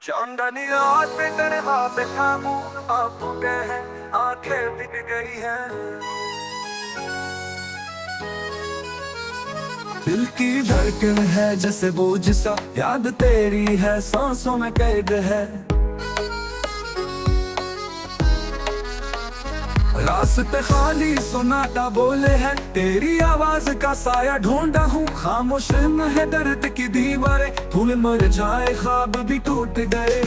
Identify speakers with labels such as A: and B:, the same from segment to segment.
A: चांदनी रात पे तन्हा बैठा हूँ, आप गए हैं, आंखें बिक गई हैं। दिल की धड़कन है जैसे बोझ सा, याद तेरी है सांसों में कैद है। रास्ते खाली सुनाता बोले है, तेरी आवाज का साया ढूंढा हूँ। खामोश न है दर्द की दीवारें, फूल मर जाए ख्वाब भी टूट गए।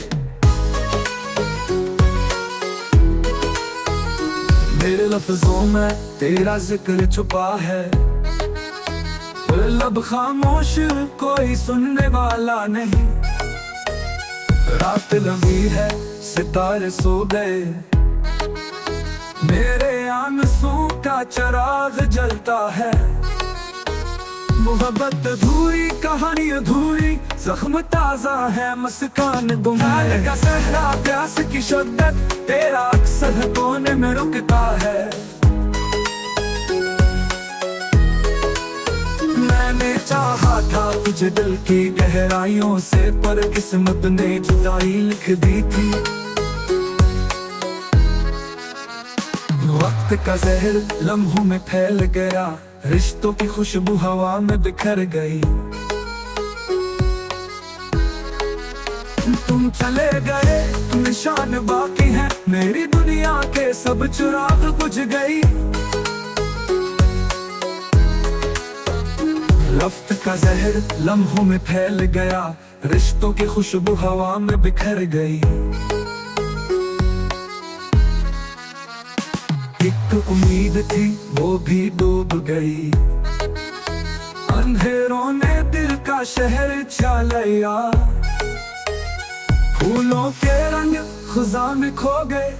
A: मेरे लफ्जों में तेरा जिक्र छुपा है, लब खामोश कोई सुनने वाला नहीं। रात लंबी है सितारे सो गए, मेरे आंसू का चिराग जलता है। मोहब्बत अधूरी, कहानी अधूरी, जख्म ताजा है, मुस्कान गुमाए का सहरा, प्यास की शिद्दत, तेरा अक्सर कोने में रुकता है। मैंने चाहा था तुझे दिल की गहराइयों से, पर किस्मत ने जुदाई लिख दी थी। वक्त का जहर लम्हों में फैल गया, रिश्तों की खुशबू हवा में बिखर गई। तुम चले गए, निशान बाकी हैं, मेरी दुनिया के सब चिराग बुझ गई। वक्त का जहर लम्हों में फैल गया, रिश्तों की खुशबू हवा में बिखर गई। एक उम्मीद थी वो भी डूब गई, अंधेरों ने दिल का शहर छा लिया। फूलों के रंग खुदा में खो गए,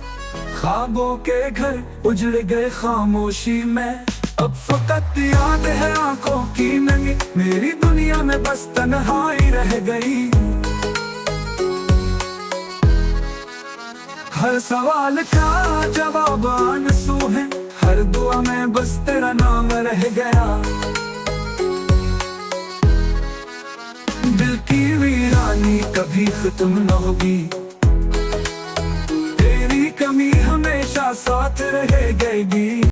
A: ख्वाबों के घर उजड़ गए खामोशी में। अब फकत याद है आंखों की नमी, मेरी दुनिया में बस तन्हाई रह गई। हर सवाल का जवाब आंसू है, हर दुआ में बस तेरा नाम रह गया। दिल की वीरानी कभी खत्म न होगी, तेरी कमी हमेशा साथ रहेगी।